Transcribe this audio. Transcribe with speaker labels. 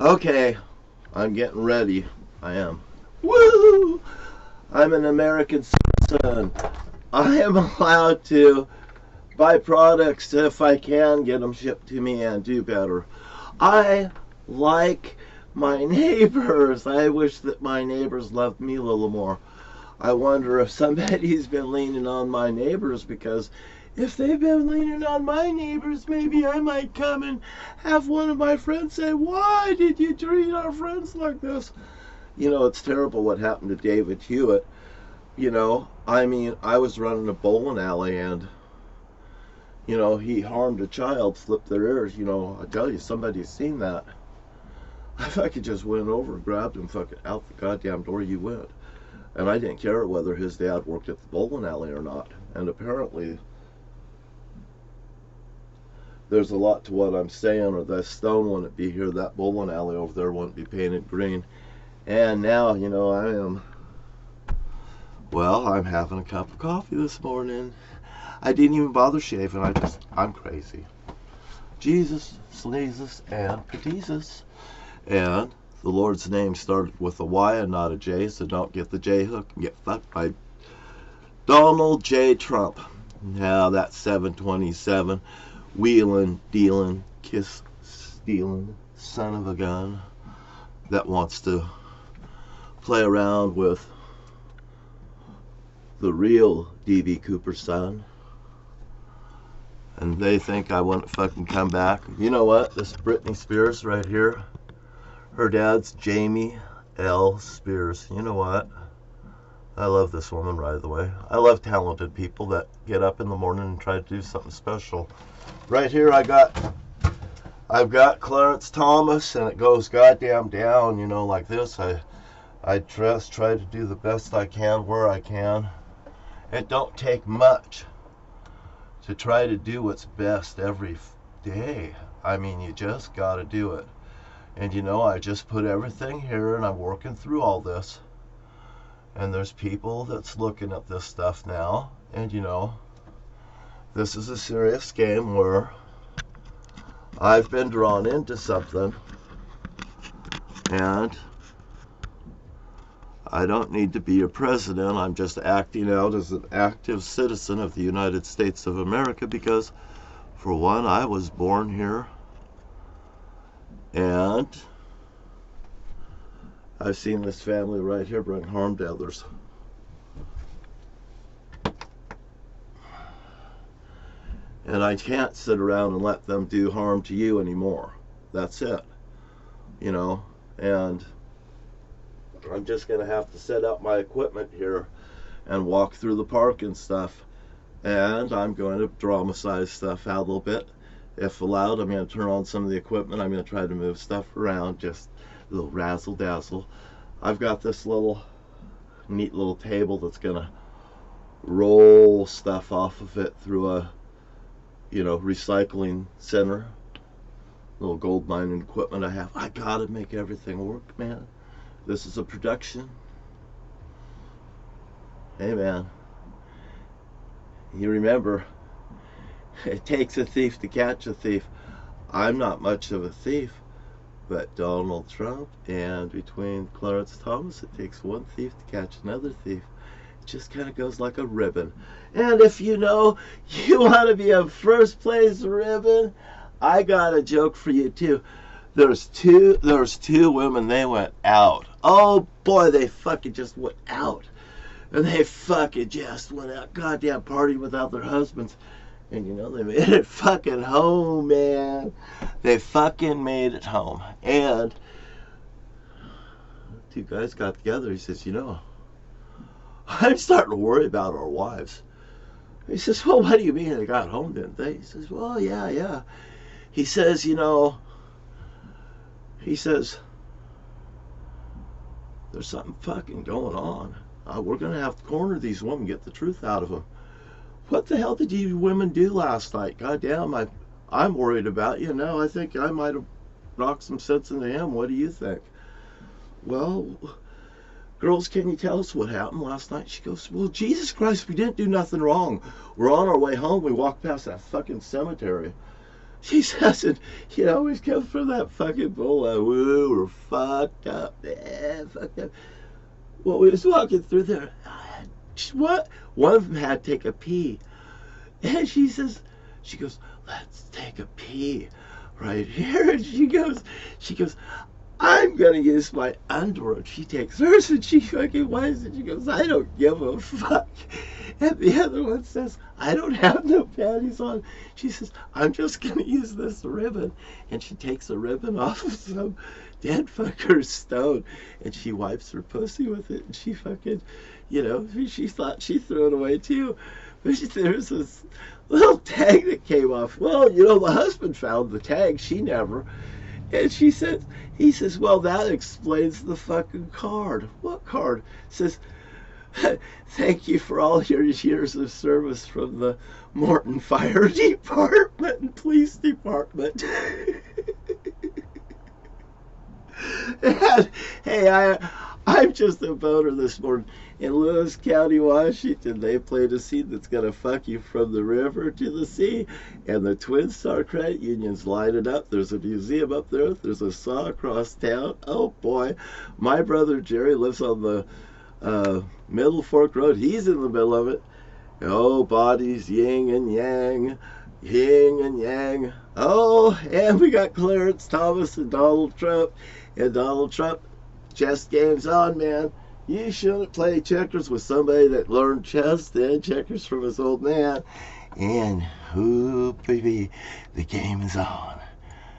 Speaker 1: Okay, I'm getting ready. I am. Woo! I'm an American citizen. I am allowed to buy products if I can get them shipped to me and do better. I like my neighbors. I wish that my neighbors loved me a little more. I wonder if somebody's been leaning on my neighbors, because if they've been leaning on my neighbors, maybe I might come and have one of my friends say, "Why did you treat our friends like this?" You know, it's terrible what happened to David Hewitt. I mean, I was running a bowling alley and, he harmed a child, flipped their ears. I tell you, somebody's seen that. If I could just went over, grabbed him, fucking out the goddamn door you went. And I didn't care whether his dad worked at the bowling alley or not. And apparently, there's a lot to what I'm saying, or that stone wouldn't be here. That bowling alley over there wouldn't be painted green. And now, I'm having a cup of coffee this morning. I didn't even bother shaving. I'm crazy. Jesus, Sneezes, and Petesus. And the Lord's name started with a Y and not a J, so don't get the J hook and get fucked by Donald J. Trump. Now that's 727, wheeling, dealing, kiss stealing, son of a gun that wants to play around with the real D.B. Cooper's son. And they think I wouldn't fucking come back. You know what? This Britney Spears right here, her dad's Jamie L. Spears. You know what? I love this woman, right away. I love talented people that get up in the morning and try to do something special. Right here, I've got Clarence Thomas, and it goes goddamn down, like this. I just try to do the best I can where I can. It don't take much to try to do what's best every day. I mean, you just got to do it. And I just put everything here, and I'm working through all this. And there's people that's looking at this stuff now, and this is a serious game where I've been drawn into something, and I don't need to be a president. I'm just acting out as an active citizen of the United States of America because, for one, I was born here, and I've seen this family right here bring harm to others. And I can't sit around and let them do harm to you anymore. That's it. And I'm just going to have to set out my equipment here and walk through the park and stuff. And I'm going to dramatize stuff out a little bit. If allowed, I'm going to turn on some of the equipment. I'm going to try to move stuff around, just a little razzle dazzle. I've got this neat little table that's going to roll stuff off of it through a recycling center. Little gold mining equipment I have. I gotta make everything work, man. This is a production. Hey, man. You remember, it takes a thief to catch a thief. I'm not much of a thief, but Donald Trump, and between Clarence Thomas, it takes one thief to catch another thief. It just kind of goes like a ribbon. And if you want to be a first place ribbon, I got a joke for you too. There's two women, they went out. Oh boy, they fucking just went out. And they fucking just went out, goddamn partied without their husbands. And they made it fucking home, man. They fucking made it home. And two guys got together. He says, I'm starting to worry about our wives. He says, well, what do you mean? They got home, didn't they? He says, well, yeah. He says, there's something fucking going on. We're going to have to corner these women, get the truth out of them. What the hell did you women do last night? Goddamn, I'm worried about you. No, I think I might have knocked some sense into him. What do you think? Well, girls, can you tell us what happened last night? She goes, well, Jesus Christ, we didn't do nothing wrong. We're on our way home. We walked past that fucking cemetery. She says, you know, always comes from that fucking bull. Woo, we're fucked up, man, fucked up. Well, we was walking through there. What? One of them had to take a pee. And she goes, let's take a pee right here. And she goes, I'm going to use my underwear. She takes hers and she fucking wipes it. She goes, I don't give a fuck. And the other one says, I don't have no panties on. She says, I'm just going to use this ribbon. And she takes a ribbon off of some dead fucker's stone and she wipes her pussy with it. And she fucking, you know, she thought she threw it away too. But there's this little tag that came off. Well, you know, the husband found the tag. She never. And he says, well, that explains the fucking card. What card? It says, thank you for all your years of service from the Morton Fire Department and Police Department. And, hey, I'm just a voter this morning. In Lewis County, Washington, they played a scene that's going to fuck you from the river to the sea. And the Twin Star Credit Union's line it up. There's a museum up there. There's a saw across town. Oh, boy. My brother Jerry lives on the Middle Fork Road. He's in the middle of it. Oh, bodies, yin and yang. Yin and yang. Oh, and we got Clarence Thomas and Donald Trump. And Donald Trump, chess game's on, man. You shouldn't play checkers with somebody that learned chess and checkers from his old man. And, ooh, baby, the game is on.